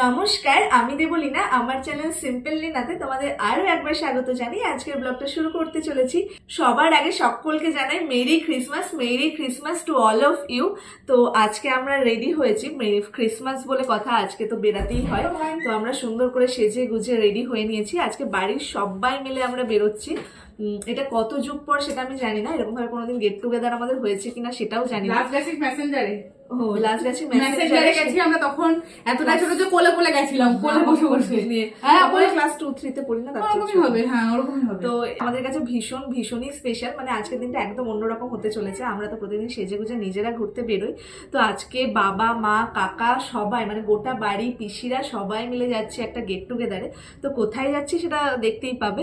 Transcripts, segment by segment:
নমস্কার, আমি দেবলীনা। আমার চ্যানেল সিম্পল লিনাতে তোমাদের আরো একবার স্বাগত জানাই। আজকের ব্লগটা শুরু করতে চলেছি। সবার আগে সকলকে জানাই merry Christmas to all of you. তো আজকে আমরা রেডি হয়েছি, মেরি ক্রিসমাস বলে কথা, আজকে তো বেরাতেই হয়। তো আমরা সুন্দর করে সেজে গুজে রেডি হয়ে নিয়েছি। আজকে বাড়ির সবাই মিলে আমরা বেরোচ্ছি। এটা কত যুগ পর সেটা আমি জানি না, এরকম ভাবে কোনোদিন গেট টুগেদার আমাদের হয়েছে কিনা সেটাও জানি না। আমরা তখন এতটা ছোট যে কোলে কোলে গেছিলাম, কোলে বসে বসে নিয়ে। হ্যাঁ, ক্লাস 2-3 তে পড়ি না, ওরকমই হবে। হ্যাঁ, ওরকমই হবে। তো আমাদের কাছে ভীষণই স্পেশাল। মানে আজকের দিনটা একদম অন্যরকম হতে চলেছে। আমরা তো প্রতিদিন সেজে গুজে নিজেরা ঘুরতে বেরোই, তো আজকে বাবা মা কাকা সবাই, মানে গোটা বাড়ি পিসিরা সবাই মিলে যাচ্ছে একটা গেট টুগেদারে। তো কোথায় যাচ্ছি সেটা দেখতেই পাবে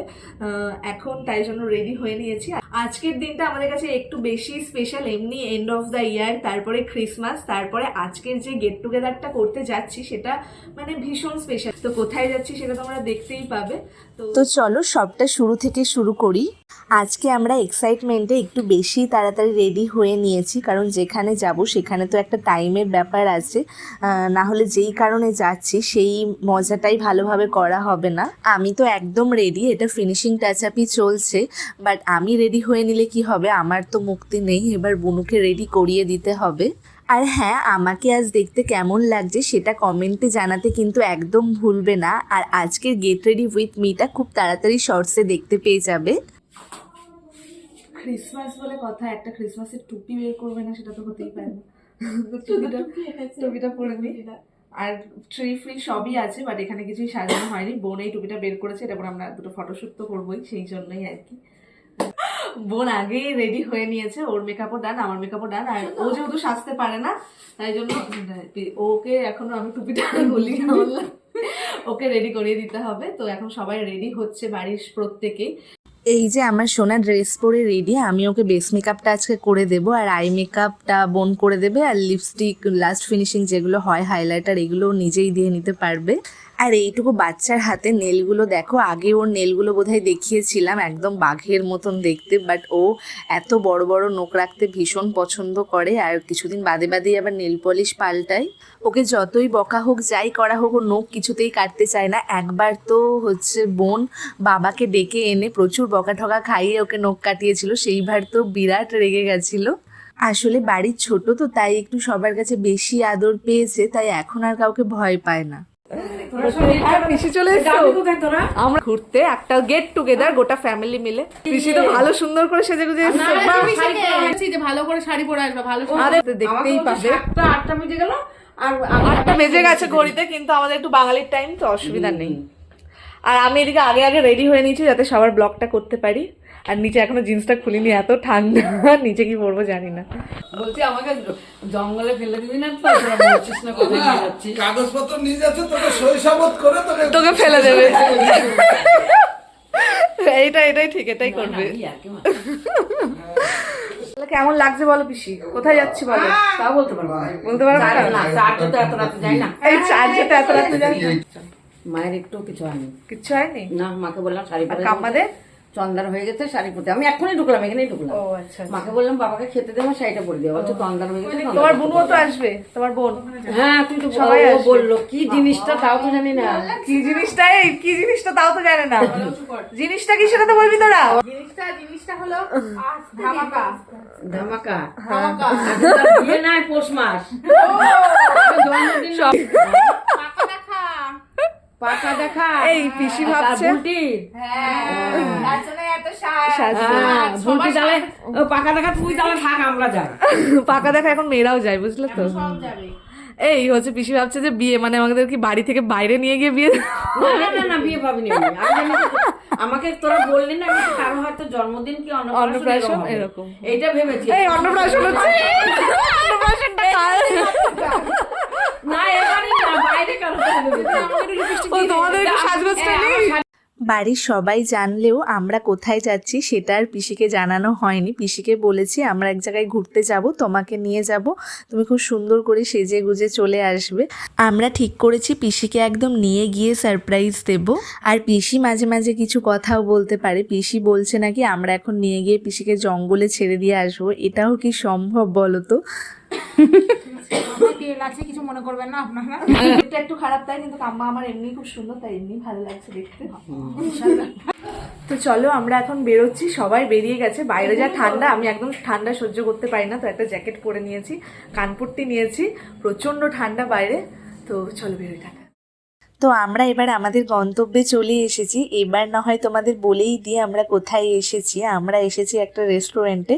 এখন, তাই জন্য রেডি হয়ে নিয়েছি। আজকের দিনটা আমাদের কাছে একটু বেশি স্পেশাল। এমনি এন্ড অফ দ্য ইয়ার, তারপরে ক্রিসমাস, তারপরে আজকের যে গেট টুগেদারটা করতে যাচ্ছি সেটা মানে ভীষণ স্পেশাল। তো কোথায় যাচ্ছি সেটা তোমরা দেখতেই পাবে। তো চলো সবটা শুরু থেকে শুরু করি। আজকে আমরা এক্সাইটমেন্টে একটু বেশি তাড়াতাড়ি রেডি হয়ে নিয়েছি, কারণ যেখানে যাব সেখানে তো একটা টাইমের ব্যাপার আছে, না হলে যেই কারণে যাচ্ছি সেই মজাটাই ভালোভাবে করা হবে না। আমি তো একদম রেডি, এটা ফিনিশিং টাচআপই চলছে, বাট আমি রেডি হয়ে নিলে কি হবে, আমার তো মুক্তি নেই, এবার বুনুকে রেডি করিয়ে দিতে হবে। আর হ্যাঁ, আমাকে আজ দেখতে কেমন লাগছে সেটা কমেন্টে জানাতে কিন্তু একদম ভুলবে না। আর আজকের গেট রেডি উইথ মিটা খুব তাড়াতাড়ি শর্টসে দেখতে পেয়ে যাবে। ক্রিসমাস বলে কথা, একটা ক্রিসমাসের টুপি বের করবে না সেটা তো হতেই পারে না। টুপিটা পরে নি। আর ট্রি ফ্রি সবই আছে, বাট এখানে কিছুই সাজানো হয়নি। বোন এই টুপিটা বের করেছে, তারপর আমরা দুটো ফটোশুট তো করবোই, সেই জন্যই আর কি। বোন আগেই রেডি হয়ে নিয়েছে, ওর মেকআপও ডান, আমার মেকআপও ডান। আর ও যেহেতু সাজতে পারে না, তাই জন্য ওকে এখনো আমি টুপিটা বলি না, বললাম ওকে রেডি করিয়ে দিতে হবে। তো এখন সবাই রেডি হচ্ছে, বাড়ির প্রত্যেকেই। এই যে আমার সোনা ড্রেস পরে রেডি, আমি ওকে বেস মেকআপটা আজকে করে দেবো, আর আই মেকআপটা বোন করে দেবে, আর লিপস্টিক লাস্ট ফিনিশিং যেগুলো হয়, হাইলাইটার, এগুলো নিজেই দিয়ে নিতে পারবে। আর এইটুকু বাচ্চার হাতে নেলগুলো দেখো, আগে ওর নেলগুলো বোধহয় দেখিয়েছিলাম, একদম বাঘের মতন দেখতে, বাট ও এত বড় বড় নখ রাখতে ভীষণ পছন্দ করে। আর কিছুদিন বাদে বাদেই আবার নেল পলিশ পাল্টায়। ওকে যতই বকা হোক যাই করা হোক, ও নখ কিছুতেই কাটতে চায় না। একবার তো বোন বাবাকে ডেকে এনে প্রচুর বকা ঠকা খাইয়ে ওকে নখ কাটিয়েছিল, সেইবার তো বিরাট রেগে গেছিল। আসলে বাড়ির ছোট তো, তাই একটু সবার কাছে বেশি আদর পেয়েছে, তাই এখন আর কাউকে ভয় পায় না। পিসি চলে এসেছে, আমরা ঘুরতে একটা গেট টুগেদার গোটা ফ্যামিলি মিলে। পিসি তো ভালো সুন্দর করে সেজে গুজে এসেছে, ভালো করে শাড়ি পরে আসবে, ভালো দেখতেই পাবে। 8টা বেজে গেল, আর 8টা বেজে গেছে ঘড়িতে, কিন্তু আমাদের একটু বাঙালির টাইম তো অসুবিধা নেই। আর আমি এদিকে আগে রেডি হয়ে নিয়েছি যাতে সবার ব্লগটা করতে পারি। আর নিচে এখনো জিন্সটা খুলিনি, এত ঠান্ডা, নিচে কি পরবো জানি না। বলছি আমাকে জঙ্গলে ফেলে দিবি না তো, বলছিস না কোথায় নিয়ে যাচ্ছিস? কাগজপত্র নিয়ে যাচ্ছে, তোকে সইসাবত করে তোকে ফেলে দেবে। এটাই ঠিক, এটাই করবে। কেমন লাগছে বলো পিসি, কোথায় যাচ্ছি বলো? তা বলতে পারবো না, চার্জে তো এত রাতে যাই না। এই চার্জে তো এত রাতে যাই না। মায়ের একটু কিছু হয়নি, কিচ্ছু হয়নি না। মাকে বললাম শাড়ি পরে, আমাদের চন্দার হয়ে গেছে শাড়ি পরতে। আমি এখনই ঢুকলাম, এখানেই ঢুকলাম। ও আচ্ছা। মাকে বললাম বাবাকে খেতে দেবো, শাড়িটা পরে দেবো, বলছে চন্দার হয়ে গেছে। তোমার বোনও তো আসবে, তোমার বোন। হ্যাঁ, তুই তো সবাই বললো কি জিনিসটা তাও তো জানি না। কি জিনিসটা তাও তো জানে না। জিনিসটা কি সেটা তো বলবি তোরা। জিনিসটা হলো ধামাকা। ধামাকা বিয়ে নাই, পৌষ মাস, জন্মদিন, পাকা দেখা। এই পিসি ভাবছে পাকা দেখা, তুই তাহলে থাক, আমরা যাই। পাকা দেখা এখন মেয়েরাও যায়, বুঝলে তো। এই হচ্ছে পিসি ভাবছে যে বিয়ে মানে আমাদের কি বাড়ি থেকে বাইরে নিয়ে গিয়ে বিয়ে। না, বিয়ে ভাবিনি আমি। আমাকে তোরা বললি না, কারো হয়তো জন্মদিন কি অন্নপ্রাশন এরকম, এইটা ভেবেছি। এই অন্নপ্রাশন হচ্ছে, না এবারই না, বাইরে কারো তোমাদের সাজগোজটা নেই। বাড়ির সবাই জানলেও আমরা কোথায় যাচ্ছি সেটা আর পিসিকে জানানো হয়নি। পিসিকে বলেছি আমরা এক জায়গায় ঘুরতে যাব, তোমাকে নিয়ে যাব, তুমি খুব সুন্দর করে সেজে গুজে চলে আসবে। আমরা ঠিক করেছি পিসিকে একদম নিয়ে গিয়ে সারপ্রাইজ দেব। আর পিসি মাঝে মাঝে কিছু কথাও বলতে পারে। পিসি বলছে নাকি আমরা এখন নিয়ে গিয়ে পিসিকে জঙ্গলে ছেড়ে দিয়ে আসবো, এটাও কি সম্ভব বলো তো? আমার তেল আছে, কিছু মনে করবেন না আপনারা। এটা একটু খারাপ তাই, কিন্তু আম্মা আমার এমনি খুব সুন্দর, তাই এমনি ভালো লাগছে দেখতে। তো চলো আমরা এখন বেরোচ্ছি, সবাই বেরিয়ে গেছে। বাইরে যা ঠান্ডা, আমি একদম ঠান্ডা সহ্য করতে পারি না, তো একটা জ্যাকেট পরে নিয়েছি, কানপট্টি নিয়েছি, প্রচন্ড ঠান্ডা বাইরে। তো চলো বেরোই, টাটা। তো আমরা এবার আমাদের গন্তব্যে চলে এসেছি। এবার না হয় তোমাদের বলেই দিই আমরা কোথায় এসেছি। আমরা এসেছি একটা রেস্টুরেন্টে,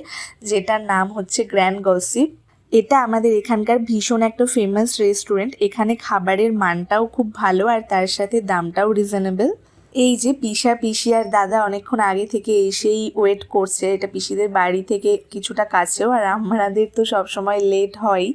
যেটার নাম হচ্ছে গ্র্যান্ড গসিপ। এটা আমাদের এখানকার ভীষণ একটা ফেমাস রেস্টুরেন্ট। এখানে খাবারের মানটাও খুব ভালো আর তার সাথে দামটাও রিজনেবল। এই যে পিসি আর দাদা অনেকক্ষণ আগে থেকে এসেই ওয়েট করছে। এটা পিসিদের বাড়ি থেকে কিছুটা কাছেও, আর আমাদের তো সবসময় লেট হয়,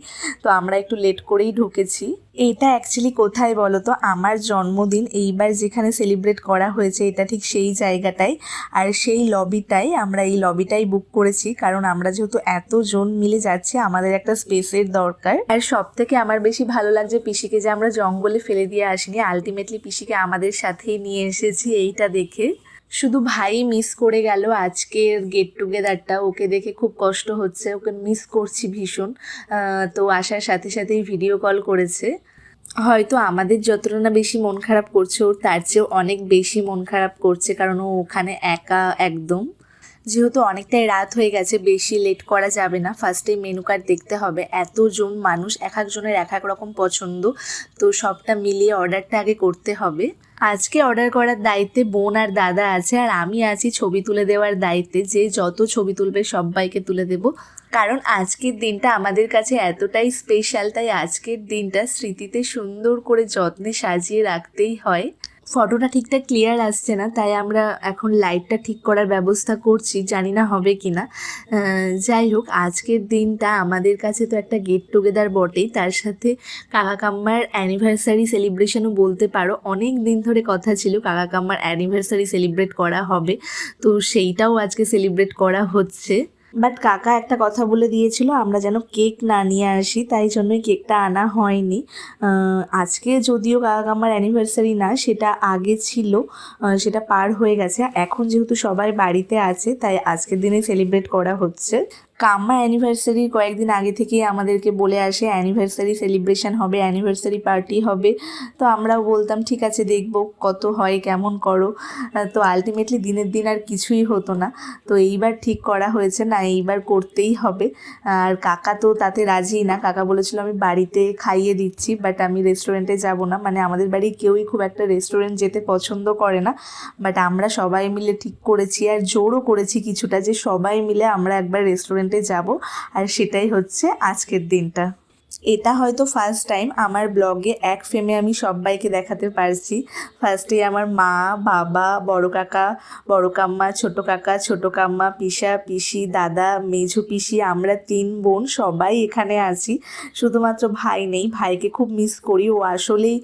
তো আমরা একটু লেট করেই ঢুকেছি। এটা অ্যাকচুয়ালি কোথায় বলো তো, আমার জন্মদিন এইবার যেখানে সেলিব্রেট করা হয়েছে এটা ঠিক সেই জায়গাটাই, আর সেই লবিটাই, আমরা এই লবিটাই বুক করেছি, কারণ আমরা যেহেতু এতজন মিলে যাচ্ছি আমাদের একটা স্পেসের দরকার। আর সব থেকে আমার বেশি ভালো লাগছে পিসিকে যে আমরা জঙ্গলে ফেলে দিয়ে আসিনি, আলটিমেটলি পিসিকে আমাদের সাথেই নিয়ে এসেছি এইটা দেখে। শুধু ভাই মিস করে গেল আজকের গেট টুগেদারটা, ওকে দেখে খুব কষ্ট হচ্ছে, ওকে মিস করছি ভীষণ। তো আসার সাথে সাথেই ভিডিও কল করেছে। হয়তো আমাদের যতটা না বেশি মন খারাপ করছে, ওর তার চেয়েও অনেক বেশি মন খারাপ করছে, কারণ ও ওখানে একা একদম। যেহেতু অনেকটাই রাত হয়ে গেছে, বেশি লেট করা যাবে না, ফার্স্টে মেনু কার্ড দেখতে হবে। এতজন মানুষ, এক একজনের এক এক রকম পছন্দ, তো সবটা মিলিয়ে অর্ডারটা আগে করতে হবে। আজকে অর্ডার করার দায়িত্বে বোন আর দাদা আছে, আর আমি আছি ছবি তুলে দেওয়ার দায়িত্বে। যে যত ছবি তুলবে সবাইকে তুলে দেব, কারণ আজকের দিনটা আমাদের কাছে এতটাই স্পেশাল, তাই আজকের দিনটা স্মৃতিতে সুন্দর করে যত্নে সাজিয়ে রাখতেই হয়। ফটোটা ঠিকঠাক ক্লিয়ার আসছে না, তাই আমরা এখন লাইটটা ঠিক করার ব্যবস্থা করছি, জানি না হবে কি না। যাই হোক, আজকের দিনটা আমাদের কাছে তো একটা গেট টুগেদার বটেই, তার সাথে কাকা কাম্মার অ্যানিভার্সারি সেলিব্রেশনও বলতে পারো। অনেক দিন ধরে কথা ছিল কাকা কাম্মার অ্যানিভার্সারি সেলিব্রেট করা হবে, তো সেইটাও আজকে সেলিব্রেট করা হচ্ছে। বাট কাকা একটা কথা বলে দিয়েছিল আমরা যেন কেক না নিয়ে আসি, তাই জন্যই কেকটা আনা হয়নি। আজকে যদিও কাকা কাম্মার অ্যানিভার্সারি না, সেটা আগে ছিল, সেটা পার হয়ে গেছে। এখন যেহেতু সবাই বাড়িতে আছে, তাই আজকের দিনে সেলিব্রেট করা হচ্ছে। কাম্মা অ্যানিভার্সারির কয়েকদিন আগে থেকেই আমাদেরকে বলে আসে অ্যানিভার্সারি সেলিব্রেশন হবে, অ্যানিভার্সারি পার্টি হবে। তো আমরাও বলতাম ঠিক আছে, দেখবো কত হয়, কেমন করো। তো আলটিমেটলি দিনের দিন আর কিছুই হতো না। তো এইবার ঠিক করা হয়েছে, না এইবার করতেই হবে। আর কাকা তো তাতে রাজি না, কাকা বলেছিল আমি বাড়িতে খাইয়ে দিচ্ছি, বাট আমি রেস্টুরেন্টে যাব না। মানে আমাদের বাড়ি কেউই খুব একটা রেস্টুরেন্ট যেতে পছন্দ করে না, বাট আমরা সবাই মিলে ঠিক করেছি আর জোরও করেছি কিছুটা, যে সবাই মিলে আমরা একবার রেস্টুরেন্টে যাব, আর সেটাই হচ্ছে আজকের দিনটা। এটা হয়তো ফার্স্ট টাইম আমার ব্লগে এক ফ্রেমে আমি সবাইকে দেখাতে পারছি। ফার্স্টে আমার মা, বাবা, বড় কাকা, বড় কাম্মা, ছোট কাকা, ছোট কাম্মা, পিসা, পিসি, দাদা, মেঝো পিসি, আমরা 3 বোন সবাই এখানে আছি। শুধুমাত্র ভাই নেই, ভাইকে খুব মিস করি। ও আসলেই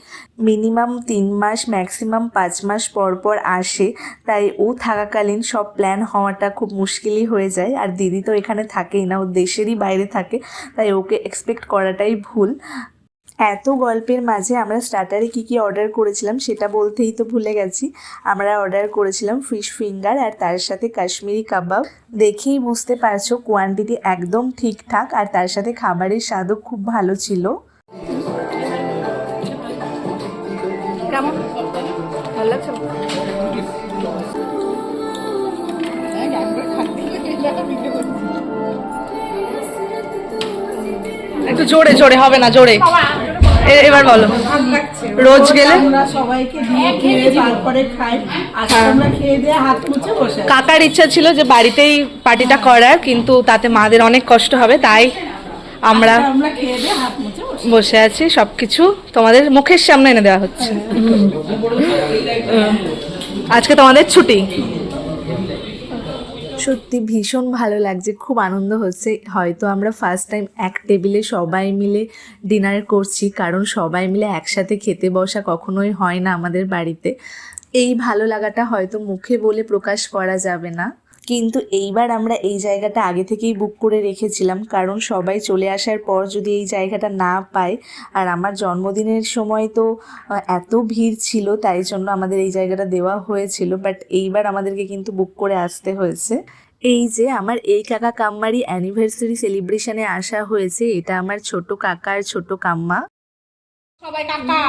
মিনিমাম 3 মাস, ম্যাক্সিমাম 5 মাস পর পর আসে, তাই ও থাকাকালীন সব প্ল্যান হওয়াটা খুব মুশকিলই হয়ে যায়। আর দিদি তো এখানে থাকেই না, ও দেশেরই বাইরে থাকে, তাই ওকে এক্সপেক্ট করাটাই ভুল। এত গল্পের মাঝে আমরা স্টার্টারে কী অর্ডার করেছিলাম সেটা বলতেই তো ভুলে গেছি। আমরা অর্ডার করেছিলাম ফিশ ফিঙ্গার আর তার সাথে কাশ্মীরি কাবাব। দেখেই বুঝতে পারছো কোয়ান্টিটি একদম ঠিকঠাক, আর তার সাথে খাবারের স্বাদও খুব ভালো ছিল। কেমন ভালো লাগছে? একটু জোরে জোরে হবে না, জোরে এবার বলো। রোজ গেলে আমরা সবাইকে দিয়ে খেয়ে তারপরে খাই, আজকে আমরা খেয়ে দিয়ে হাত মুছে বসে আছি। কাকার ইচ্ছা ছিল যে বাড়িতেই পার্টিটা করার, কিন্তু তাতে মাদের অনেক কষ্ট হবে, তাই আমরা আমরা খেয়ে দিয়ে হাত মুছে বসে আছি। সবকিছু তোমাদের মুখের সামনে এনে দেওয়া হচ্ছে। আজকে তোমাদের ছুটি। সত্যি ভীষণ ভালো লাগছে, খুব আনন্দ হচ্ছে। হয়তো আমরা ফার্স্ট টাইম এক টেবিলে সবাই মিলে ডিনার করছি, কারণ সবাই মিলে একসাথে খেতে বসা কখনোই হয় না আমাদের বাড়িতে। এই ভালো লাগাটা হয়তো মুখে বলে প্রকাশ করা যাবে না, কিন্তু এইবার আমরা এই জায়গাটা আগে থেকেই বুক করে রেখেছিলাম, কারণ সবাই চলে আসার পর যদি এই জায়গাটা না পায়, আর আমার জন্মদিনের সময় তো এত ভিড় ছিল, তাই জন্য আমাদের এই জায়গাটা দেওয়া হয়েছিল, বাট এইবার আমাদেরকে কিন্তু বুক করে আসতে হয়েছে। এই যে আমার এই কাকা কাম্মারই অ্যানিভার্সারি সেলিব্রেশনে আসা হয়েছে। এটা আমার ছোট কাকার ছোট কাম্মা। সবাই কাকা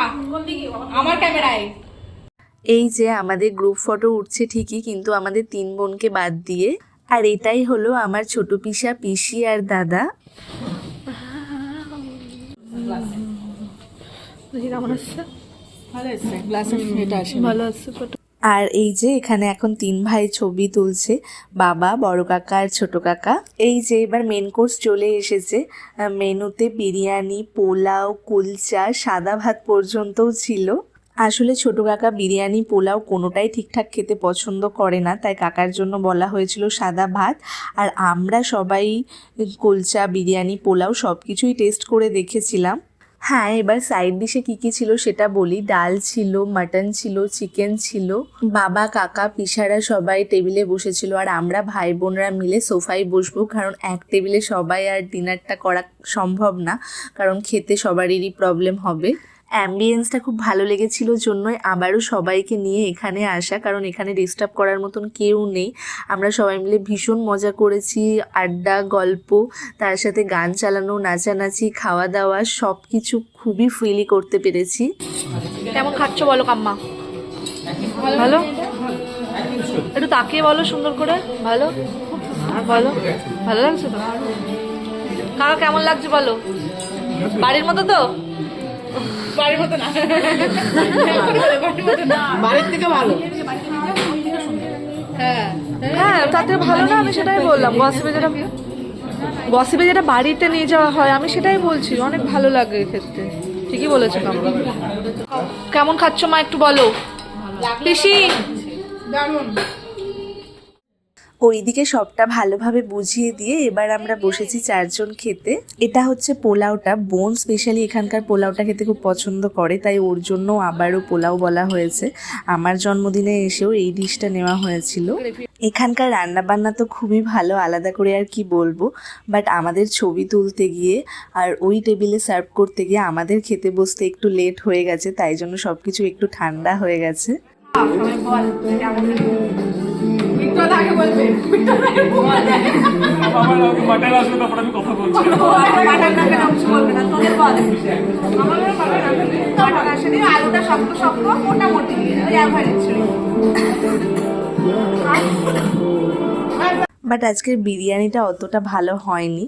আমার ক্যামেরায়। এই যে আমাদের গ্রুপ ফটো উঠছে ঠিকই, কিন্তু আমাদের 3 বোনকে বাদ দিয়ে। আর এটাই হলো আমার ছোট পিসা, পিসি আর দাদা। আর এই যে এখানে এখন 3 ভাই ছবি তুলছে, বাবা, বড় কাকা আর ছোট কাকা। এই যে এবার মেন কোর্স চলে এসেছে। মেনুতে বিরিয়ানি, পোলাও, কুলচা, সাদা ভাত পর্যন্তও ছিল। আসলে ছোট কাকা বিরিয়ানি, পোলাও কোনোটাই ঠিকঠাক খেতে পছন্দ করে না, তাই কাকার জন্য বলা হয়েছিল সাদা ভাত। আর আমরা সবাই কুলচা, বিরিয়ানি, পোলাও সব কিছুই টেস্ট করে দেখেছিলাম। হ্যাঁ, এবার সাইড ডিশে কী কী ছিল সেটা বলি। ডাল ছিল, মাটন ছিল, চিকেন ছিল। বাবা, কাকা, পিসারা সবাই টেবিলে বসেছিল, আর আমরা ভাই বোনরা মিলে সোফায় বসবো, কারণ এক টেবিলে সবাই আর ডিনারটা করা সম্ভব না, কারণ খেতে সবারই প্রবলেম হবে। অ্যাম্বিয়েন্সটা খুব ভালো লেগেছিল জন্যই আবারও সবাইকে নিয়ে এখানে আসা, কারণ এখানে ডিস্টার্ব করার মতন কেউ নেই। আমরা সবাই মিলে ভীষণ মজা করেছি, আড্ডা, গল্প, তার সাথে গান চালানো, নাচানাচি, খাওয়া দাওয়া সব কিছু খুবই ফ্রিলি করতে পেরেছি। কেমন খাচ্ছ বলো কাম্মা? ভালো? একটু তাকিয়ে বলো সুন্দর করে। ভালো বলো, ভালো লাগছে তো? কাকা কেমন লাগছে বলো? বাড়ির মতো তো? বাড়ির মতো না, বাড়ির থেকে ভালো। হ্যাঁ, তাতে ভালো না, আমি সেটাই বললাম। গসিপে যেটা বাড়িতে নিয়ে যাওয়া হয়, আমি সেটাই বলছি, অনেক ভালো লাগে খেতে। ঠিকই বলেছো কাম্মা। কেমন খাচ্ছ মা একটু বলো। পিসি দারুণ। ওইদিকে সবটা ভালোভাবে বুঝিয়ে দিয়ে এবার আমরা বসেছি 4 জন খেতে। এটা হচ্ছে পোলাওটা। বোন স্পেশালি এখানকার পোলাওটা খেতে খুব পছন্দ করে, তাই ওর জন্য আবারও পোলাও বলা হয়েছে। আমার জন্মদিনে এসেও এই ডিশটা নেওয়া হয়েছিল। এখানকার রান্নাবান্না তো খুবই ভালো, আলাদা করে আর কি বলবো। বাট আমাদের ছবি তুলতে গিয়ে আর ওই টেবিলে সার্ভ করতে গিয়ে আমাদের খেতে বসতে একটু লেট হয়ে গেছে, তাই জন্য সব কিছু একটু ঠান্ডা হয়ে গেছে। আলুটা শক্ত শক্ত, মোটামুটি বাট আজকের বিরিয়ানিটা অতটা ভালো হয়নি,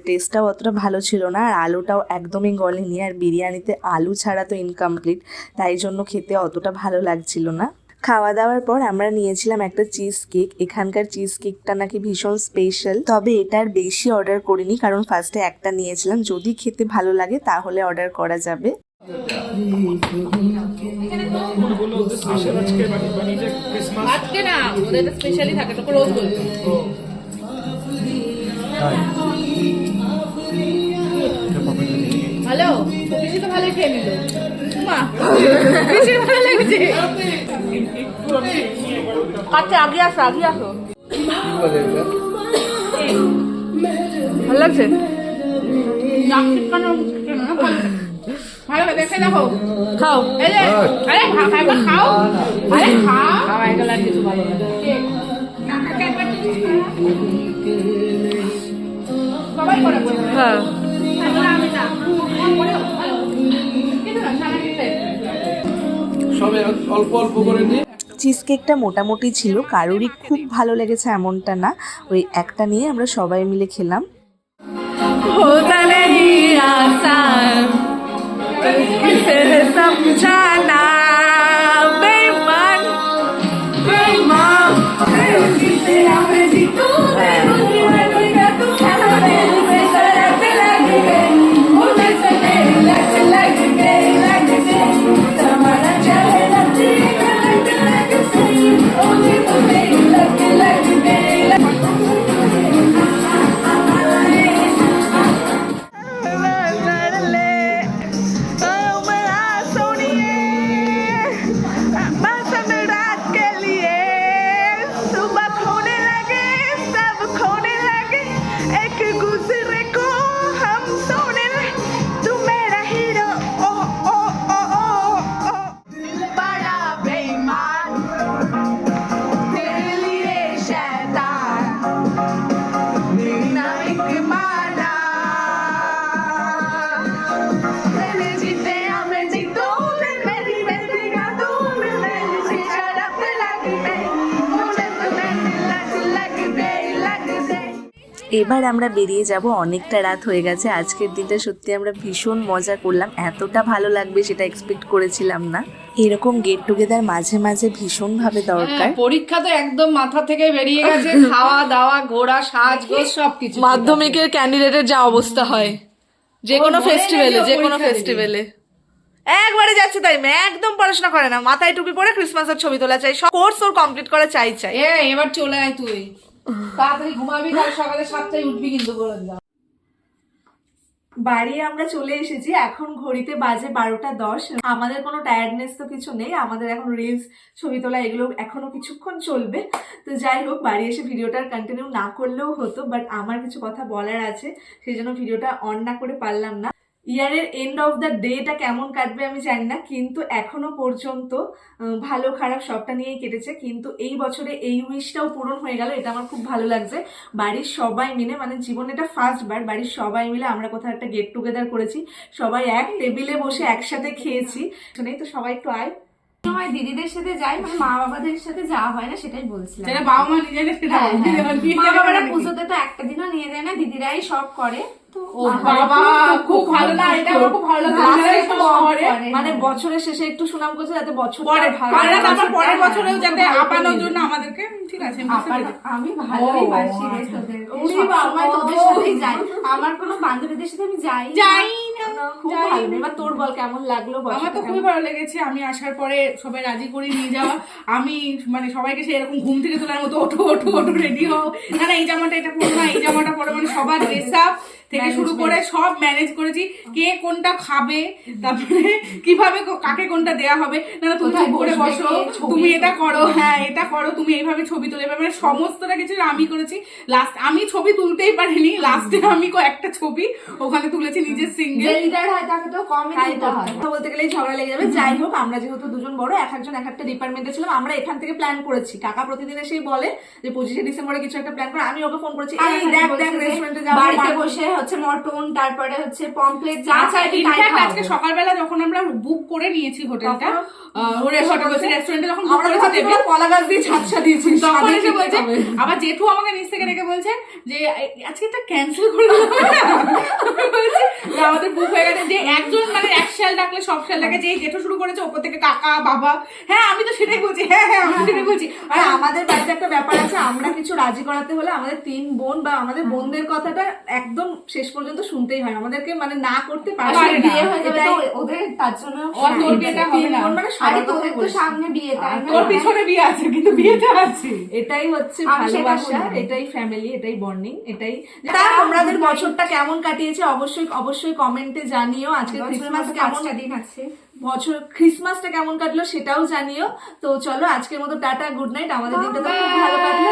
টেস্টটাও অতটা ভালো ছিল না, আর আলুটাও একদমই গলেনি। আর বিরিয়ানিতে আলু ছাড়া তো ইনকমপ্লিট, তাই জন্য খেতে অতটা ভালো লাগছিল না। খাওয়া দাওয়ার পর আমরা নিয়েছিলাম একটা চিজ কেক। এখানকার চিজ কেকটা নাকি ভীষণ স্পেশাল, তবে এটার বেশি অর্ডার করিনি, কারণ ফার্স্টে একটা নিয়েছিলাম। যদি খেতে ভালো লাগে তাহলে অর্ডার করা যাবে। আজকে না, ওদের স্পেশালি থাকে, তোকে রোজ বলবো। হ্যালো, পিসি তো ভালোই খেয়ে নিল। মা, পিসির ভালো লাগছে। আচ্ছা, আগে আসো, আগে আসো। ভালো লাগছে? ভালো দেখে দেখো, খাও। এই যে, আরে খাও, খাও, আরে খাও। খাওয়া এগুলো আর কিছু ভালো লাগে। কাকাকে একবার টিপস করো। সবাই করে বলবে। হ্যাঁ, আমি না কিন্তু না সারা দিতে সবাই অল্প অল্প করে নিয়ে চিজ কেকটা মোটামুটি ছিল, কারোরই খুব ভালো লেগেছে এমনটা না। ওই একটা নিয়ে আমরা সবাই মিলে খেলাম। এবার আমরা বেরিয়ে যাব, অনেকটা রাত হয়ে গেছে। আজকের দিনটা সত্যি আমরা ভীষণ মজা করলাম, এতটা ভালো লাগবে সেটা এক্সপেক্ট করেছিলাম না। এরকম গেট টুগেদার মাঝে মাঝে ভীষণভাবে দরকার। পরীক্ষা তো একদম মাথা থেকে বেরিয়ে গেছে, খাওয়া দাওয়া ঘোরা সাজগোজ সবকিছু। মাধ্যমিকের ক্যান্ডিডেটের যা অবস্থা হয় যে কোনো ফেস্টিভ্যালে একবারে যাচ্ছে তাই মেয়ে একদম পড়াশোনা করে না, মাথায় টুপি পরে ক্রিসমাসের ছবি তোলা চাই, সব কোর্স ওর কমপ্লিট করা চাই। এবার চলে আয় তুই, তাড়াতাড়ি ঘুমাবি, কাল সকালে 7টায় উঠবি কিন্তু বলে দিলাম। বাড়ি আমরা চলে এসেছি, এখন ঘড়িতে বাজে 12:10। আমাদের কোনো টায়ার্ডনেস তো কিছু নেই, আমাদের এখন রিলস ছবি তোলা এগুলো এখনো কিছুক্ষণ চলবে। তো যাই হোক, বাড়ি এসে ভিডিওটার কন্টিনিউ না করলেও হতো, বাট আমার কিছু কথা বলার আছে, সেই জন্য ভিডিওটা অন না করে পারলাম না। ইয়ারের এন্ড অফ দ্য ডেটা কেমন কাটবে আমি জানি না, কিন্তু এখনো পর্যন্ত ভালো খারাপ সবটা নিয়েই কেটেছে। কিন্তু এই বছরে এই উইশটাও পূরণ হয়ে গেল, এটা আমার খুব ভালো লাগছে। বাড়ির সবাই মিলে, মানে জীবনে এটা ফার্স্ট বার বাড়ির সবাই মিলে আমরা কোথাও একটা গেট টুগেদার করেছি, সবাই এক টেবিলে বসে একসাথে খেয়েছি। নেই তো সবাই একটু আয়। সময় দিদিদের সাথে যাই, মানে মা বাবাদের সাথে যাওয়া হয় না, সেটাই বলছিলাম। যেটা বাবা মা নিজে মা বাবারা পুজোতে তো একটা দিনও নিয়ে যায় না, দিদিরাই সব করে। ও বাবা, খুব ভালো না, এটা আমার খুব ভালো লাগে। মানে বছরের শেষে একটু সুনাম করছে যাতে বছর পরের বছরেও যাতে আপানোর জন্য আমাদেরকে, ঠিক আছে আমি ভালোই বাসি রে তোদের, সবসময় তোদের সাথেই যাই। আমার কোনো বান্ধবীদের সাথে আমি যাই না। খুব ভালো। এবার তোর বল কেমন লাগলো? আমার তো খুবই ভালো লেগেছে, আমি আসার পরে সবাই রাজি করে নিয়ে যাওয়া, আমি মানে সবাইকে সেই এরকম ঘুম থেকে তোলার মতো ওঠো ওঠো ওঠো রেডি হও, না এই জামাটা এটা পরো না, এই জামাটা পরো, মানে সবার ড্রেস আপ থেকে শুরু করে সব ম্যানেজ করেছি, কে কোনটা খাবে, তারপরে কিভাবে কাকে কোনটা দেয়া হবে, না তুমি চুপ করে বসো, তুমি এটা করো, হ্যাঁ এটা করো, তুমি এইভাবে ছবি তুলে, মানে সমস্তটা কিছু আমি করেছি। লাস্ট আমি ছবি তুলতেই পারিনি, লাস্টে আমি একটা ছবি ওখানে তুলেছি নিজের সিঙ্গেল। লিডার হয় তাকে তো কমই দিতে হয়, কথা বলতে গেলেই ঝগড়া লেগে যাবে। যাই হোক, আমরা যেহেতু দুজন বড়, এক একজন এক একটা ডিপার্টমেন্টে ছিলাম, আমরা এখান থেকে প্ল্যান করেছি। কাকা প্রতিদিন এসেই বলে যে 25শে ডিসেম্বরে কিছু একটা প্ল্যান করে, আমি ওকে ফোন করেছি, এই দেখ রেস্টুরেন্টে যাবো, বাড়িতে বসে হচ্ছে মটন, তারপরে হচ্ছে পমপ্লেট, যা চাইবি তাই খাবো। আজকে সকালবেলা যখন আমরা বুক করে নিয়েছি হোটেলটা, রেস্টুরেন্টে যখন বুক করেছি, কলা গাছ দিয়ে ছাদসা দিয়েছি, তখন এসে বলছে, আবার জেঠু আমাকে নিচ থেকে ডেকে বলছে যে আজকে এটা ক্যান্সেল করে দিলাম। আমাদের বুক হয়ে গেছে, যে একজন মানে এক শাল ডাকলে সব শাল ডাকে, যে জেঠু শুরু করেছে ওপর থেকে কাকা বাবা, হ্যাঁ আমি তো সেটাই বলছি, হ্যাঁ আমি সেটাই বলছি। আর আমাদের বাড়িতে একটা ব্যাপার আছে, আমরা কিছু রাজি করাতে হলে আমাদের 3 বোন বা আমাদের বোনদের কথাটা একদম শেষ পর্যন্ত শুনতেই হয়, আমাদেরকে মানে না করতে পারে না। বিয়ে হয়ে যাবে তো ওদের, তার জন্য তোর বিয়েটা হবে না, মানে আরে তোদের তো সামনে বিয়ে, তাই না? তোর পিছনে বিয়ে আছে কিন্তু বিয়েটা আছে। এটাই হচ্ছে আমি সেটা ভালোবাসা, বলি। এটাই ফ্যামিলি, এটাই বন্ডিং, এটাই। তোমাদের বছরটা কেমন কাটিয়েছে অবশ্যই অবশ্যই কমেন্টে জানিও। আজকে ক্রিসমাস কেমন দিন আছে, বছর ক্রিসমাসটা কেমন কাটলো সেটাও জানিও। তো চলো আজকের মতো টাটা, গুড নাইট। আমাদের দিনটা তো খুব ভালো কাটলো।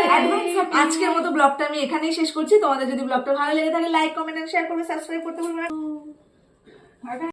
আজকের মতো ব্লগটা আমি এখানেই শেষ করছি। তোমাদের যদি ব্লগটা ভালো লেগে থাকে লাইক কমেন্ট এন্ড শেয়ার করবে, সাবস্ক্রাইব করতে ভুলবে না।